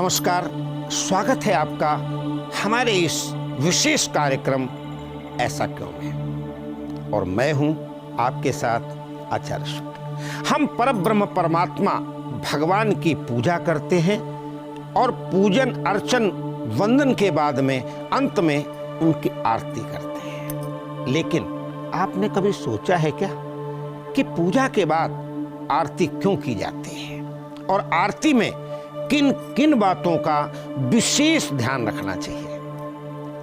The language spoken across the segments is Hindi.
नमस्कार, स्वागत है आपका हमारे इस विशेष कार्यक्रम ऐसा क्यों में। और मैं हूं आपके साथ आचार्य शुक्ल। हम परब्रह्म परमात्मा भगवान की पूजा करते हैं और पूजन अर्चन वंदन के बाद में अंत में उनकी आरती करते हैं। लेकिन आपने कभी सोचा है क्या कि पूजा के बाद आरती क्यों की जाती है और आरती में किन किन बातों का विशेष ध्यान रखना चाहिए।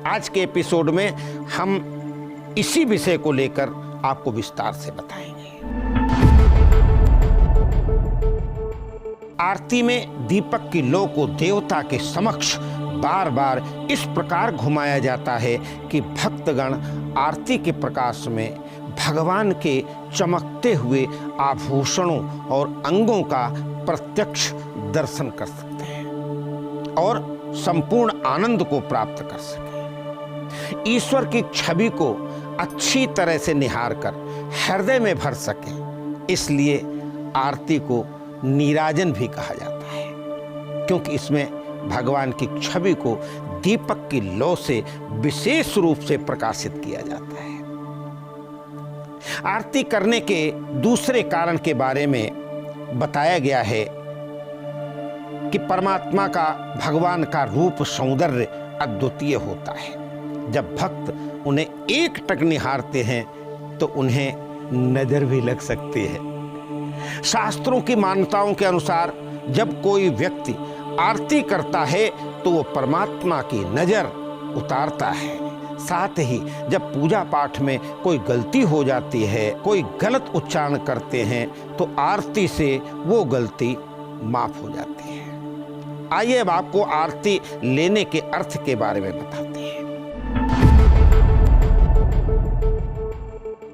आज के एपिसोड में हम इसी विषय को लेकर आपको विस्तार से बताएंगे। आरती में दीपक की लौ को देवता के समक्ष बार बार इस प्रकार घुमाया जाता है कि भक्तगण आरती के प्रकाश में भगवान के चमकते हुए आभूषणों और अंगों का प्रत्यक्ष दर्शन कर सकते हैं और संपूर्ण आनंद को प्राप्त कर सके, ईश्वर की छवि को अच्छी तरह से निहार कर हृदय में भर सके। इसलिए आरती को नीराजन भी कहा जाता है, क्योंकि इसमें भगवान की छवि को दीपक की लौ से विशेष रूप से प्रकाशित किया जाता है। आरती करने के दूसरे कारण के बारे में बताया गया है कि परमात्मा का भगवान का रूप सौंदर्य अद्वितीय होता है। जब भक्त उन्हें एकटक निहारते हैं तो उन्हें नजर भी लग सकती है। शास्त्रों की मान्यताओं के अनुसार जब कोई व्यक्ति आरती करता है तो वो परमात्मा की नजर उतारता है। साथ ही जब पूजा पाठ में कोई गलती हो जाती है, कोई गलत उच्चारण करते हैं तो आरती से वो गलती माफ हो जाती है। आइए अब आपको आरती लेने के अर्थ के बारे में बताते हैं।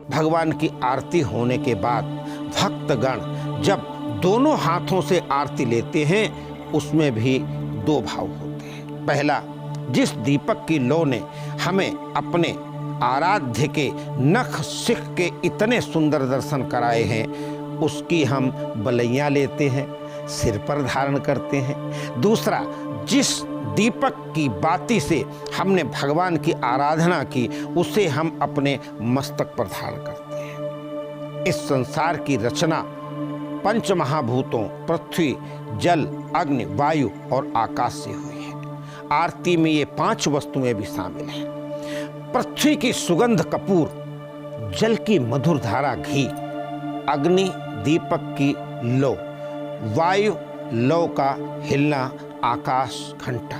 भगवान की आरती होने के बाद भक्तगण जब दोनों हाथों से आरती लेते हैं उसमें भी दो भाव होते हैं। पहला, जिस दीपक की लौ ने हमें अपने आराध्य के नख सिख के इतने सुंदर दर्शन कराए हैं उसकी हम बलैया लेते हैं, सिर पर धारण करते हैं। दूसरा, जिस दीपक की बाती से हमने भगवान की आराधना की उसे हम अपने मस्तक पर धारण करते हैं। इस संसार की रचना पंच महाभूतों पृथ्वी, जल, अग्नि, वायु और आकाश से हुई है। आरती में ये 5 वस्तुएं भी शामिल हैं। पृथ्वी की सुगंध कपूर, जल की मधुर धारा घी, अग्नि दीपक की लौ, वायु लौ का हिलना, आकाश घंटा,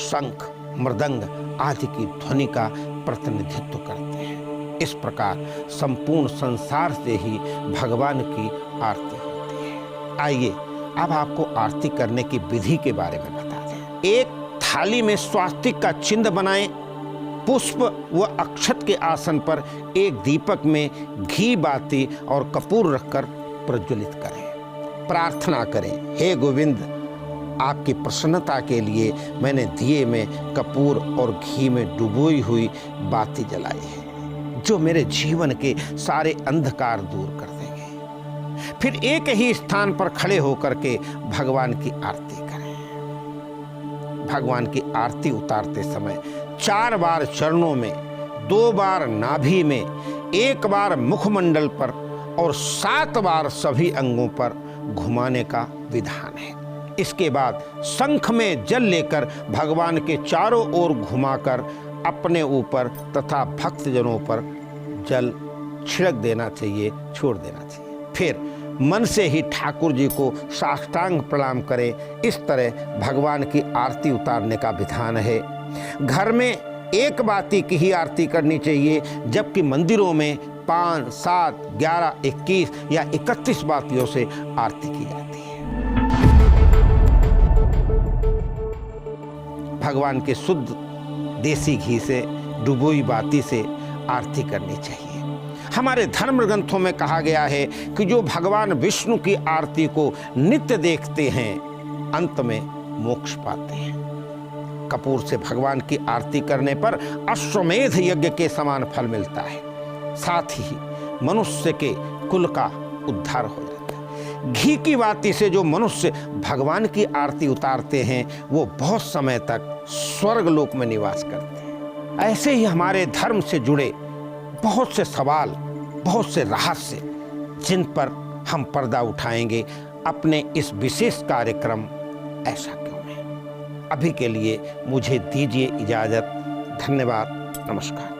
शंख, मृदंग आदि की ध्वनि का प्रतिनिधित्व करते हैं। इस प्रकार संपूर्ण संसार से ही भगवान की आरती होती है। आइए अब आपको आरती करने की विधि के बारे में बता दें। एक थाली में स्वास्तिक का चिन्ह बनाएं, पुष्प व अक्षत के आसन पर एक दीपक में घी बाती और कपूर रखकर प्रज्वलित करें। प्रार्थना करें, हे गोविंद, आपकी प्रसन्नता के लिए मैंने दिए में कपूर और घी में डुबोई हुई बाती जलाई है जो मेरे जीवन के सारे अंधकार दूर कर देंगे। फिर एक ही स्थान पर खड़े होकर के भगवान की आरती करें। भगवान की आरती उतारते समय 4 बार चरणों में, 2 बार नाभि में, 1 बार मुखमंडल पर और 7 बार सभी अंगों पर घुमाने का विधान है। इसके बाद शंख में जल लेकर भगवान के चारों ओर घुमाकर अपने ऊपर तथा भक्तजनों पर जल छिड़क देना चाहिए, छोड़ देना चाहिए। फिर मन से ही ठाकुर जी को साष्टांग प्रणाम करें। इस तरह भगवान की आरती उतारने का विधान है। घर में एक बाती की ही आरती करनी चाहिए, जबकि मंदिरों में 5, 7, 11, 21 या 31 बातियों से आरती की जाती है। भगवान के शुद्ध देसी घी से डुबोई बाती से आरती करनी चाहिए। हमारे धर्म ग्रंथों में कहा गया है कि जो भगवान विष्णु की आरती को नित्य देखते हैं अंत में मोक्ष पाते हैं। कपूर से भगवान की आरती करने पर अश्वमेध यज्ञ के समान फल मिलता है। साथ ही मनुष्य के कुल का उद्धार हो जाता है। घी की बाती से जो मनुष्य भगवान की आरती उतारते हैं वो बहुत समय तक स्वर्ग लोक में निवास करते हैं। ऐसे ही हमारे धर्म से जुड़े बहुत से सवाल, बहुत से रहस्य, जिन पर हम पर्दा उठाएंगे अपने इस विशेष कार्यक्रम ऐसा क्यों है। अभी के लिए मुझे दीजिए इजाजत। धन्यवाद। नमस्कार।